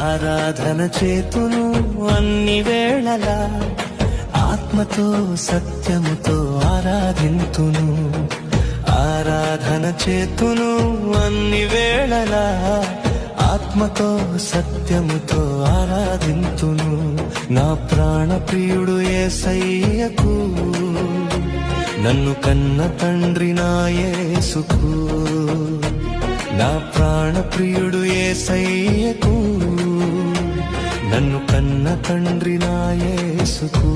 ఆరాధన చేతును అన్ని వేళలా, ఆత్మతో సత్యముతో ఆరాధింతును. ఆరాధన చేతును అన్ని వేళలా, ఆత్మతో సత్యముతో ఆరాధింతును. నా ప్రాణ ప్రియుడు యేసయ్యకు, నన్ను కన్న తండ్రి నా యేసుకు. నా ప్రాణ ప్రియుడు యేసయ్యకు, నన్ను కన్న తండ్రి నా యేసుకు.